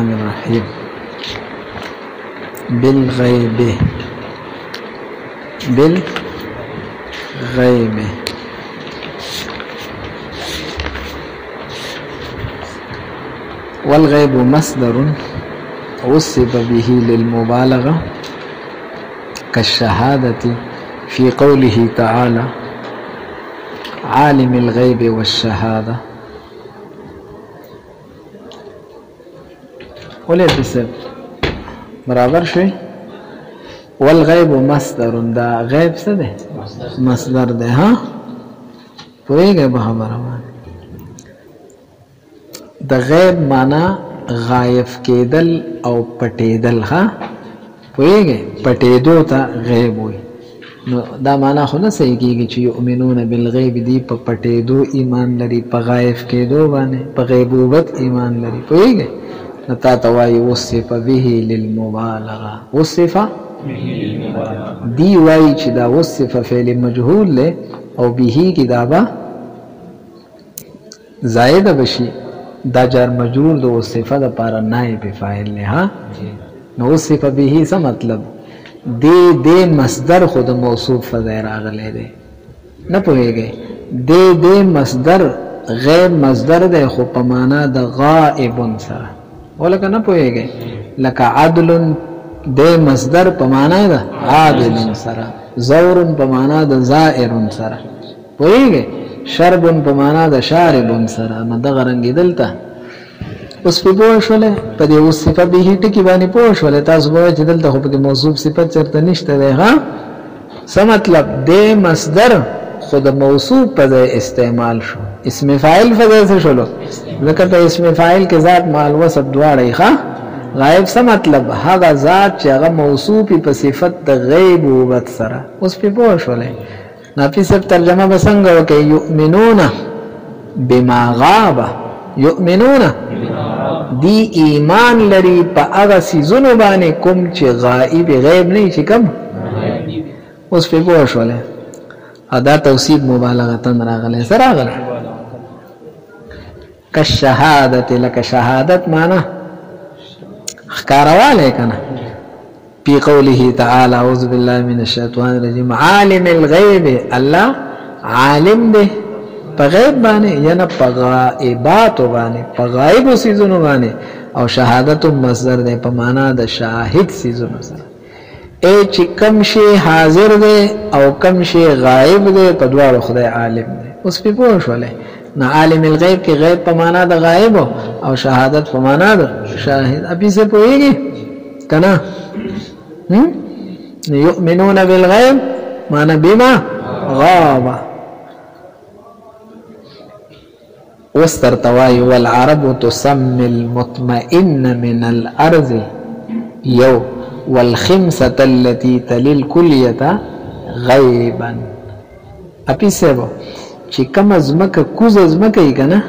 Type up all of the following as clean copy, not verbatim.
الرحيم بالغيب والغيب مصدر وصف به للمبالغة كالشهادة في قوله تعالى عالم الغيب والشهادة. ولې بسب برابر شوي. والغیب مصدر، دا غیب څه دی؟ مصدر دی. ها پوهیږئ په خبره باندې؟ د غیب معنا غایب کېدل او پټېدل. ها پوهیږئ؟ پټېدو ته غیب وایي. نو دا معنا خو نه صحیح کېږي چې یؤمنون بالغیب دی په پټېدو ایمان لري، په غایب کېدو باندې په غیبوبت ایمان لري. پوهیږئ؟ نتا توائی وصف به للمبالغه. وصف دی وائی چی دا وصف فعل مجهول لے او به کی دا با زائد بشی، دا جار مجرور دو وصف دا پارا نائب فاعل لے. ها نو وصف به سا مطلب دے مصدر خود موصوف فضائر آگلے دے نا پوئے گئے. دے مصدر غیر مصدر دے خو پمانا دا غائبن سرا ولکه نه پوهیږئ. لکه عدل د مصدر په معنا ده عادل سره، زور په معنا ده زائر سره. پوهیږئ؟ شرب په معنا ده شارب سره. نو دغه رنګ دلته اوس په پوه شولې په دې وصف به ټکی باندې پوه شولې. تاسو به چې دلته خو په موصوف صفت چرته نشته ده. ها څه مطلب؟ د مصدر خود موصوف په استعمال شو، اسم فاعل فضل شلو. ذکر په اسم فاعل کې ذات مال وصف دواړه. ښه غائب څه مطلب؟ هغه ذات چې هغه موصوف په صفت د غیبوبت سره. اوس په پوه شولې نافي صاحب ترجمه بسنګ وکي یؤمنون بما غاب. یؤمنون دی ایمان لري په هغه سيزونو باندې کوم چې غائب غیب نه شي. کوم؟ اوس په پوه شولې ادا توصیب مبالغتن راغله سره راغله. کالشهادت، لك شهادت معنا خکارواله کنه. پی قوله تعالی اعوذ بالله من الشیطان الرجیم عالم الغیب، الله عالم ده په غیب باندې یا په غائبات باندې په غایب سيزونو باندې. او شهادت مصدر ده په معنا د شاهد سيزونو سره. اے چې کم شي حاضر دی او کم شي غائب دی په دواړو خدای عالم دی. اوس په پوه شولې نه عالم الغیب کې غیب په معنا د غائب او شهادت په معنا د شاهد. ابي څه پوهیږي کنه؟ یؤمنون بالغیب معنا بما غاب. واسترتوای والعرب تسمي المطمئن من الارض یو والخمسة التي تلي الكلية غيبا. اپی سیبو چې کم ازمکه کوز ازمکه ای کنه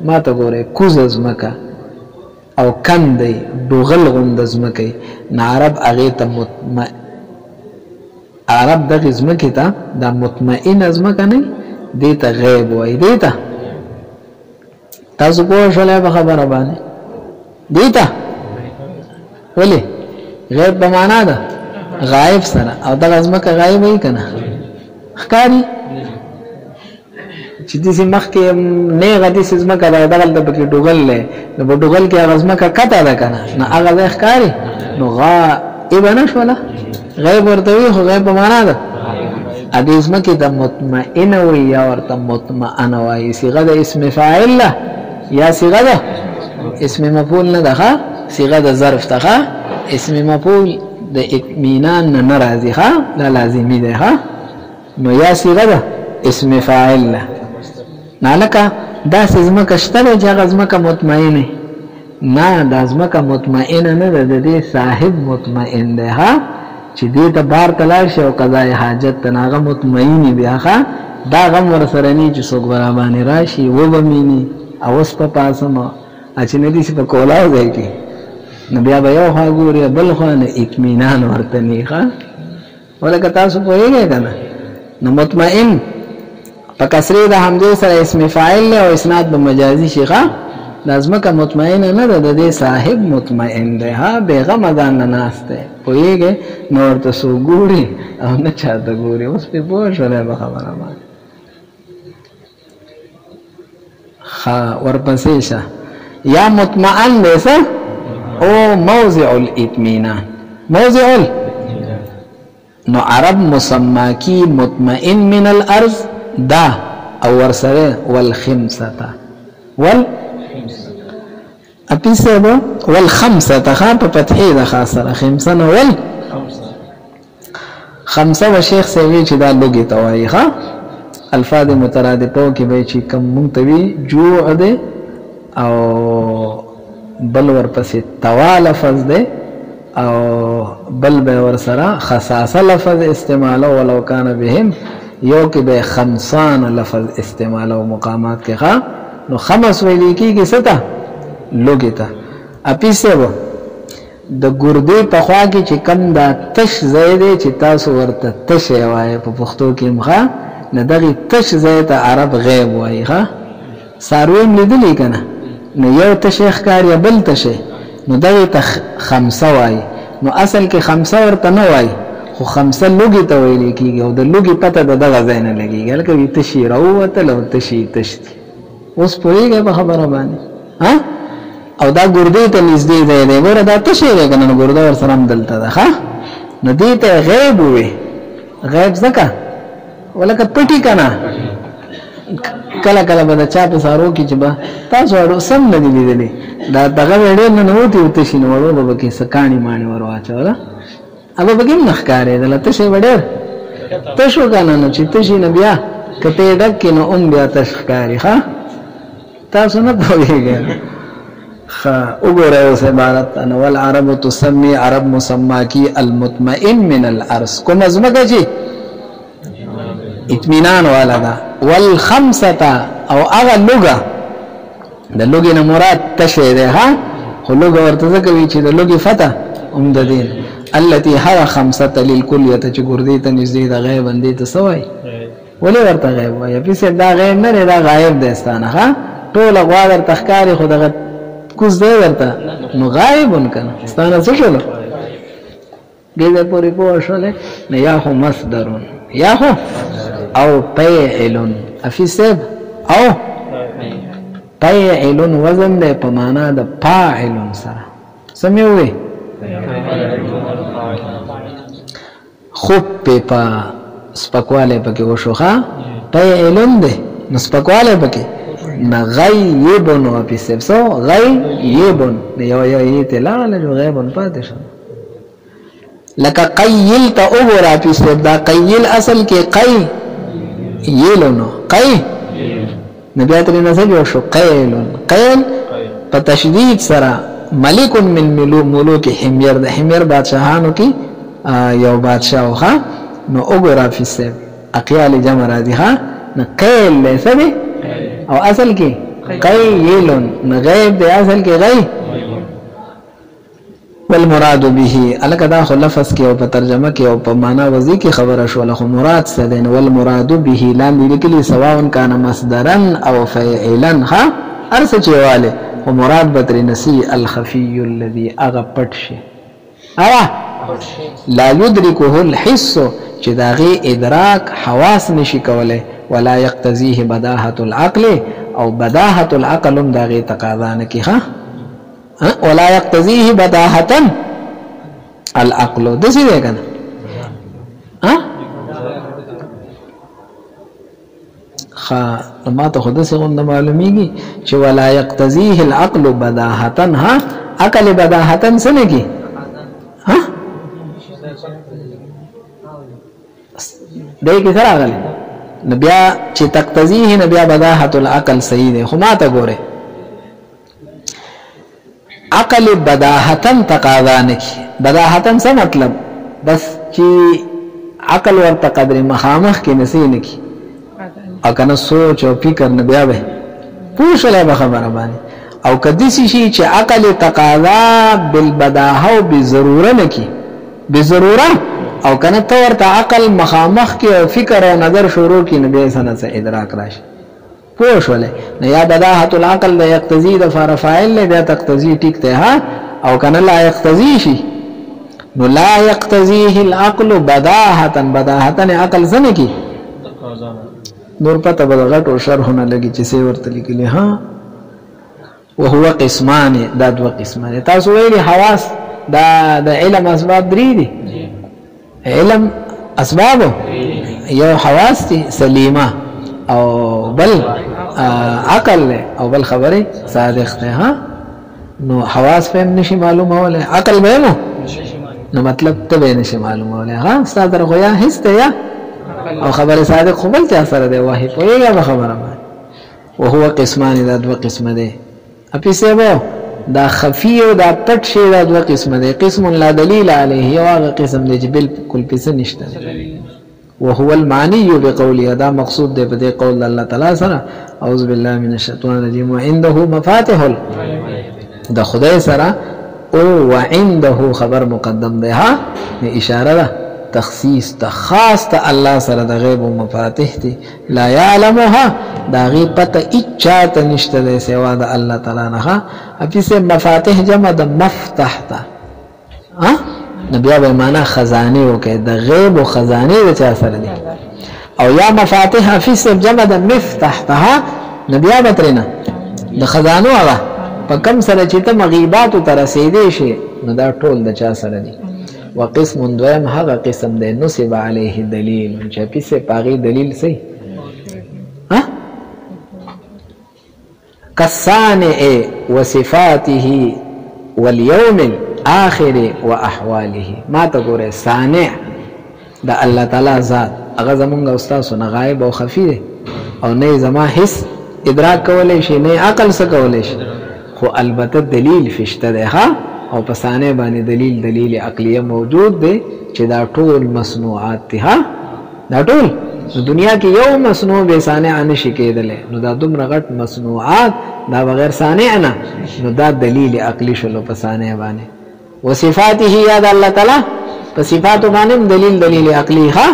ما ته ګوره کوز ازمکه او کندې دوغل غوند ازمکه نه عرب هغه ته عرب د ازمکه ته د مطمئن ازمکه نه دې ته غیب وای. دې ته تاسو په شله په خبره باندې دې ته ولې غیب په معنا ده غائب سره. او دغه ازمکه غایب وي کنه ښکاری چې دې مخکې نه غدي ازمکه ده دغه د پکې ډوغل له نو په ډوغل کې هغه ازمکه کته ده کنه نه هغه ښکاری نو غائب نه شوله. غیب ورته وي خو غیب په معنا ده ا دې ازمکه د مطمئن وي یا ورته مطمئن وي. صيغه د اسم فاعل له یا صيغه ده اسم مفعول نه ده. صيغه د ظرف ته اسم مفعول د اطمینان نه ناراضي. ها لا لازمي ده. ها نو یا صيغه ده اسم فاعل نه لکه دا سزمکه شته چې غزمکه مطمئنه نه د ازمکه مطمئنه نه ده د دې صاحب مطمئن ده. ها چې دې ته بار تلار شي او قضاء حاجت تناغه مطمئنی بیا. ها دا غم ور سره نه چې څوک برابر راشي و بمینی او اس په پاسمه اچ نه دي چې په کولاو ځای کې نو بیا به یو ها ګوري بل خو نه اطمینان ورته نه. ښه ولکه تاسو پوهیږئ کنه نو مطمئن په کسری د حمزه سره اسم فاعل له او اسناد به مجازي شي. ښه لازمکه مطمئن نه ده د دې صاحب مطمئن دی ها بیغمه ځان نه ناست دی پوهېږې نو ورته څوک ګوري او نه چاته ګوري اوس پې پوه شولی به خبره باندې ښه ورپسې شه یا مطمئن دی څه او موضع الاطمینان موضع نو عرب مسما کی مطمئن من الارض دا او ورسره والخمسه اپیسه با والخمسه تخا په فتحې د خاصه خمسه نو ول خمسه و شیخ سوي چې دا لوګي توای ښا الفاظ مترادفه کې به چې کم منتوي جوع ده او بل ورپسې توا لفظ ده او بل به ورسره خصاصه لفظ استعمال ولو کان بهم یو کې به خمسان لفظ استعمال او مقامات کې ښا نو خمس ویل کېږي ستا لوګي ته اپیسه و د ګردې په خوا کې چې کم دا تش ځای دی چې تاسو ورته تش وایي په پښتو کې مخه نه دغه تش ځای ته عرب غیب وایي ښا سارویم لیدلی کنه نو یو تش ښکار یا بل تش نو دغه ته خمسه وایي نو اصل کې خمسه ورته نه وایي خو خمسه لوګي ته ویل کېږي او د لوګي پته دغه ځای نه لګېږي لکه تشي راووتل او تشي تشتي اوس پوهېږئ په خبره باندې ها او دا ګردې ته نږدې ځای دی ګوره دا تشی دی که نه نو ګرده ورسره هم دلته ده ښه نو دې ته غیب ووې غیب ځکه ولکه پټي که نه کله کله به د چا په سارو کې چې به تاسو اړو سم نه دي لیدلي دا دغه به ډېر ننوتې و تشي نو وړو به پکې څه کاڼي ماڼي ور واچوله هغه پکې هم نه ښکارېدله تشی به ډېر تش و که نه نو چې تشي نه بیا که ته یې ډک کړې نو هم بیا تش ښکاري ښه تاسو نه پوهېږئ وګوره اوس عبارت ان والعرب تسمي عرب مسما کی المطمئن من الارض کو مزمکه چی اطمینان والا دا والخمسه او اغه لغه د لغې نه مراد تشه ده ها خو لغه ورته کوي چې د لغې فتح د دین التي هر خمسه للكليه چې ګردې ته نږدې د غیب اندې ته سوای ولې ورته غیب وای په څه دا غیب نه دا غایب ده ستانه ها ټول غوادر تخکاری خو دغه کوز دی ورته نو غایبون کنه ستانه څه شول دې پوری پوه شول نه یا هو مصدرون یا هو او فاعل افسب او فاعل وزن ده په معنا د فاعل سره سموي خوب په سپکواله پکې وشوخه فاعل ده نو سپکواله پکې نغیبون و پی سبسو غیبون یو یې لاله جو غیبون پاتې شو لکه قیل تا اوغرا پی سب دا قیل اصل کې قی یلونو قی نبیات لنا سجو شو قیلون قیل په تشدید سره ملک من ملوک حمیر د حمیر بادشاہانو کې یو بادشاہ وخا نو اوغرا پی سب اقیال جمع راځي ها نو قیل لسه او اصل کې قیلون غیب دی اصل کې غیب والمراد به الکه دا خو لفظ کې او په ترجمه کې او په معنا وځي کې خبره شو خو مراد څه دی والمراد به لاندې لیکلي سواء کان مصدرا او فاعلا ها ارڅ چواله او مراد بتر نسی الخفي الذي اغپټ شي لا يدركه الحس چې داغه ادراک حواس نشي کوله ولا يقتضيه بداهه العقل او بداهه العقل هم داغه تقاضا نه کی ها ولا يقتضيه بداهه العقل دسی دی کنه ها ما ته خود څه غوند معلومیږي چې ولا يقتضيه العقل بداهه ها عقل بداهه څه کی ها دای کی سره غل نبیا چې تقتضیه نبیا بداهه العقل صحیح دی خو ما ته ګوره عقل بداهتن تقاضا نه کی بداهتن څه مطلب بس چې عقل ورته قدر مخامخ کې نسی نه کی او کنه سوچ او فکر نه بیا به پوښله به خبره باندې او کدی شي چې عقل تقاضا بالبداهه او بضروره نه کی بضروره او کنه تو ورته عقل مخامخ کې او فکر او نظر شروع کې نبی سره ادراک راشي پوه شولې نو یا بداهت العقل د یقتضی د فاعل له د تقتضی ټیک ته ها او کنه لا یقتضی شي نو لا یقتضیه العقل بداهتا عقل زنه کی نور پته بلغت او شرحونه لګي چې څه ورته لیکلي ها وهو قسمان دا دو قسمان تاسو ویلي حواس دا د علم اسباب درې دي علم اسباب یو حواس دي سلیمه او بل عقل او بل خبره صادق ده ها نو حواس فهم نشي معلومه ولا عقل به نو مطلب ته به نشي معلومه ولا ها صادق خو یا هسته یا او خبر صادق خو بل ته اثر دی واهي پوهیږي خبره ما وهو قسمان دا دو قسم دي اپیسه دا خفی او دا پټ شی دا دو قسم دي قسم لا دلیل علیه او هغه قسم دی چې بالکل پیسه نشته وهو المعني بقوله دا مقصود دی په دې قول الله تعالی سره اعوذ بالله من الشیطان الرجیم وعنده مفاتيح دا خدای سره او وعنده خبر مقدم ده ها اشاره ده تخصیص ته خاص ته الله سره د غیب او مفاتيح دي لا يعلمها دا غیب پته اچا ته نشته ده سوا د الله تعالی نه اپیسه مفاتيح جمع د مفتح ته ها نبي به معنا خزانه وکي د غیب او خزانه د چا سره دي او یا مفاتيح اپیسه جمع د مفتح ته نبي به ترنه د خزانو هغه په کم سره چې ته مغیبات تر رسیدې شي نو دا ټول د چا سره دي وقسم دویم هغه قسم دی نصب علیه دلیل چې پیسه پاغي دلیل سي ها کصانع وصفاته واليوم الاخر واحواله ما ته ګوره صانع د الله تعالی ذات هغه زمونږ استاد نه غایب او خفي دی او نه زما حس ادراک کولای شي نه عقل څه کولای شي خو البته دلیل فشته ده ها او پسانه باندې دلیل عقلیه موجود دی چې دا ټول مصنوعات دي ها دا ټول دنیا کې یو مصنوع به صانع نشي کېدل نو دا دومره غټ مصنوعات دا بغیر صانع نه نو دا دلیل عقلی شلو پسانه باندې وصفاته یاد الله تعالی په صفات باندې دلیل عقلی ها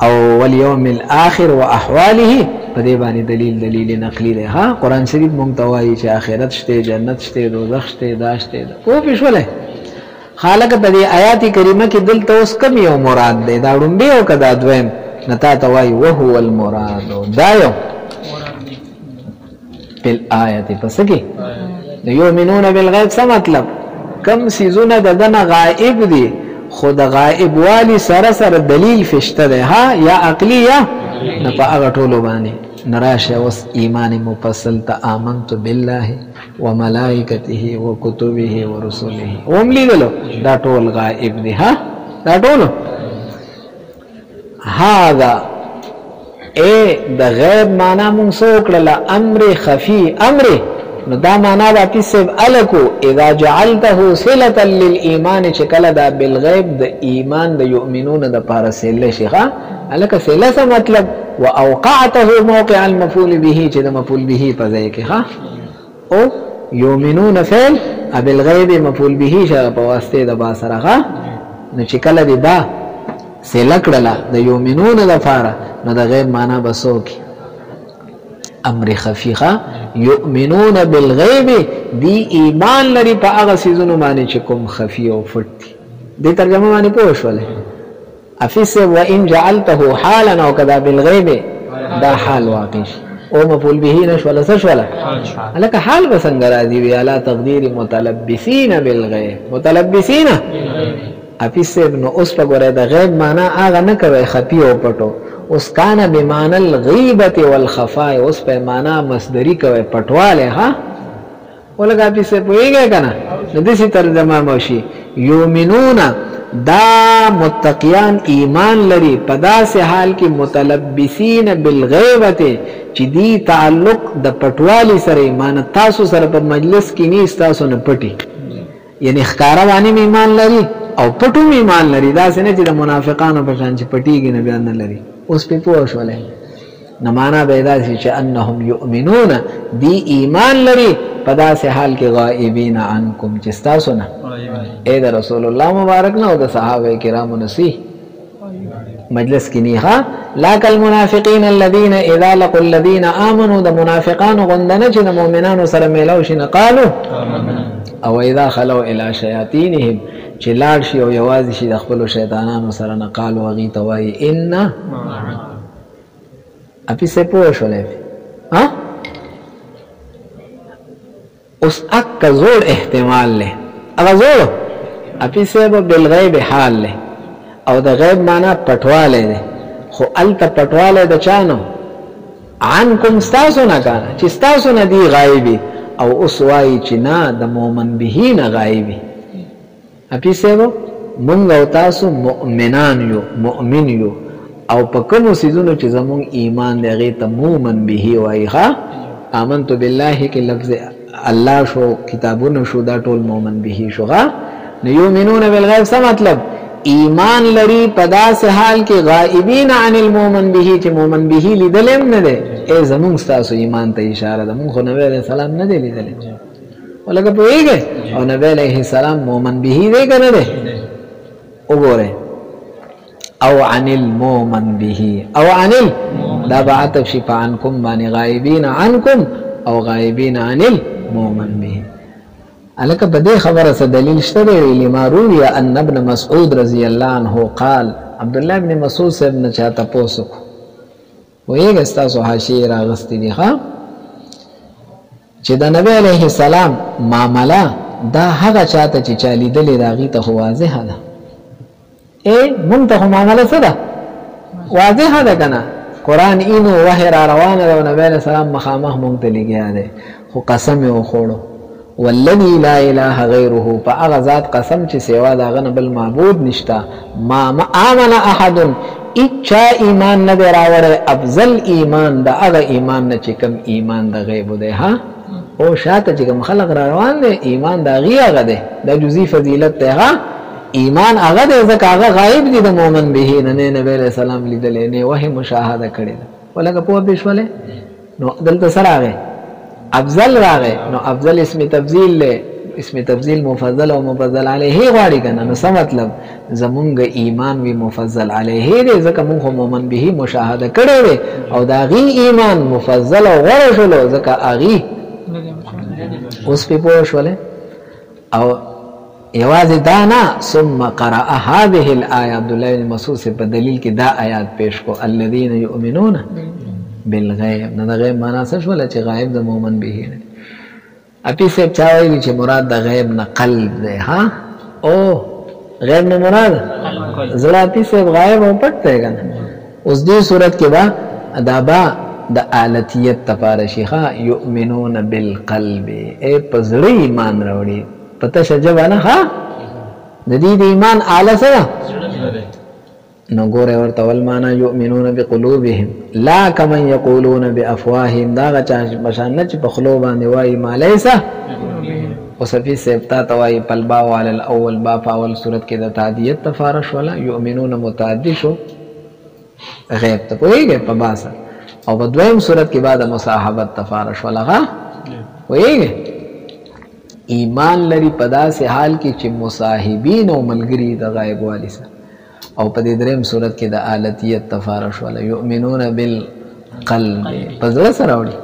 او واليوم الاخر واحواله په دې باندې دلیل نقلی ده ها قران شریف مونږ ته وایي چې آخرت شته جنت شته دوزخ شته داشته او پښوله خالق په دې آیات کریمه کې دلته اوس کم یو مراد ده دا ډومبه او کدا دویم نتا ته وایي وهو المراد دا یو بل آیت پس کې یؤمنون بالغیب څه مطلب کم سيزونه دغه غائب دي خود غائب والی سره دلیل فشته ده ها یا عقلی یا نه په هغه ټولو باندې نراشه اوس ایمان مفصل ته آمنت بالله وملائکته وکتبه ورسله اوملی دلو دا ټول غائب دي ها دا ټول هاذا اے د غیب معنا مون سوکړه امر خفي امر نو دا معنا دا کیسه الکو اذا جعلته صله للايمان چکله دا بالغیب د ایمان د یؤمنون د پارسله شيخه الک سله مطلب واوقعته موقع المفعول به چې د مفعول به په ځای کې ها او یؤمنون فعل بالغیب مفعول به شه په واسطه د با سره ها نو چکله دی با سله کړه د یؤمنون د فاره نو د غیب معنا بسوک امر خفیخه یؤمنون بالغیب دی ایمان لري په هغه سيزونو باندې چې کوم خفي او فټ دي ترجمه باندې پوه شولې افیس و ان جعلته حالا او كذا بالغیب دا حال واقع او مفعول به نشول سشول الک حال بسنګ راځي وی الا تقدیر متلبسین بالغیب متلبسین افیس نو اوس په ګوره د غیب معنا هغه نه کوي خفي او پټو اوس کان بمعنى الغیبه والخفاء اوس په معنا مصدری کوي پټواله ها ولګا په څه پويږي کنه د دې ترجمه موشي یؤمنون دا متقیان ایمان لري په داسې حال کې متلبسین بالغیبه چې دی تعلق د پټوالی سره ایمان تاسو سره په مجلس کې نه تاسو نه پټي یعنی ښکارا باندې ایمان لري او پټو ایمان لري دا څنګه چې د منافقانو په شان چې پټيږي نه بیان نه لري اوس په پوه شولې نه معنا به دا چې انهم یؤمنون دی ایمان لري په داسې حال کې غائبین عنکم چې تاسو نه اے د رسول الله مبارک نه او د صحابه کرامو نسی مجلس کې نه ها لا کل منافقین الذين اذا لقوا الذين امنوا د منافقان غندنه چې د مؤمنانو سره میلاو شي نه قالو او اذا خلوا الى شیاطینهم چې لاړ شي او یوازې شي د خپل شیطانانو سره نه قالو غي توای ان اپی سے پوښولې ها اوس اک زور احتمال له هغه زور اپی سے بالغیب حال له او د غیب معنا پټواله ده خو الته پټواله د چانو عنکم استاسو نه کانه چې استاسو نه دی غایبی او اوس وای چې نه د مؤمن به نه غایبی اپی سیو مونږ او تاسو مؤمنان یو مؤمن یو او په کوم سيزونو چې زمون ایمان دی هغه ته مؤمن به وای ها آمنت بالله کې لفظ الله شو کتابونو شو دا ټول مؤمن به شوغه نو یؤمنون بالغیب څه مطلب ایمان لري پدا سے حال کې غائبین عن المؤمن به چې مؤمن به لیدلم نه ده ای زمون تاسو ایمان ته اشاره ده مون خو نبی علیہ السلام نه دی لیدل ولکه پوهیږي او نبی علیہ السلام مؤمن به دی کنه ده وګوره او عن المؤمن به او عن دا بعتف شفا عنكم بانی غائبین عنكم او غائبین عن المؤمن به الکه په دې خبره څه دلیل شته دی لما روي ان ابن مسعود رضی الله عنه قال عبد الله ابن مسعود صاحب نه چاته پوسو وایي تاسو حاشیه راغستې دي ها چې د نبی علیه السلام معاملہ دا هغه چاته چې چالي دلې راغی ته واضح ده مونږ ته معاملہ څه ده واضح ده کنه قران اینو وحی را روانه ده نبی علیه السلام مخامخ مونږ ته لګیا ده خو قسم یې وخوړو والذي لا اله غيره فاغذات قسم چې سوا دا غن بل معبود نشتا ما امن احد اچا ایمان نه راوړ افضل ایمان دا هغه ایمان نه چې کوم ایمان د غیب ده ها او شاته چې کوم خلق را روان دي ایمان دا غي هغه ده د جزئی فضیلت ته ها ایمان هغه ده ځکه هغه غایب دي د مؤمن به نه نبی علیہ السلام لیدل نه وحی مشاهده کړي ولکه په بشوله نو دلته سره راغی افضل راغی نو افضل اسم تفضیل له اسم تفضیل مفضل او مفضل علیه غواړي کنه نو څه مطلب زمونږ ایمان وی مفضل علیه دې ځکه موږ مؤمن به مشاهده کړی او دا غي ایمان مفضل او غوړ شلو ځکه اغي اوس په پوښوله او یوازې دا نه ثم قرأ هذه الايه عبد الله بن مسعود سے په دلیل کې دا آیات پیش کو الذين يؤمنون بالغیب نه د غیب معنا څه شول چې غایب د مؤمن به نه اپی سے چاوي چې مراد د غیب نه قلب ده ها او غیب نه مراد زړه اپی سے غایب او پټ دی کنه اوس دې صورت کې با ادابا د آلتیت تفارشی ها یؤمنون بالقلب ای پزړی ایمان راوړي پته شجبانه ها د دې ایمان اعلی سره نو ګوره ورته ول معنا یؤمنون بقلوبهم لا كما يقولون بافواههم دا چا بشان چې په خلو باندې وای ما ليس او صفی سبتا توای پلبا وال الاول با اول صورت کې د تعدیت تفارش ولا یؤمنون متعدی شو غیب ته وایي په باسه او په دویم صورت کې بعد مصاحبت تفارش ولا ها وایي ایمان لري پدا سه حال کې چې مصاحبین او ملګری د غیب والی سره او په دې دریم صورت کې د آلتیت تفارش ولا یؤمنون بالقلب پزړه سره وړي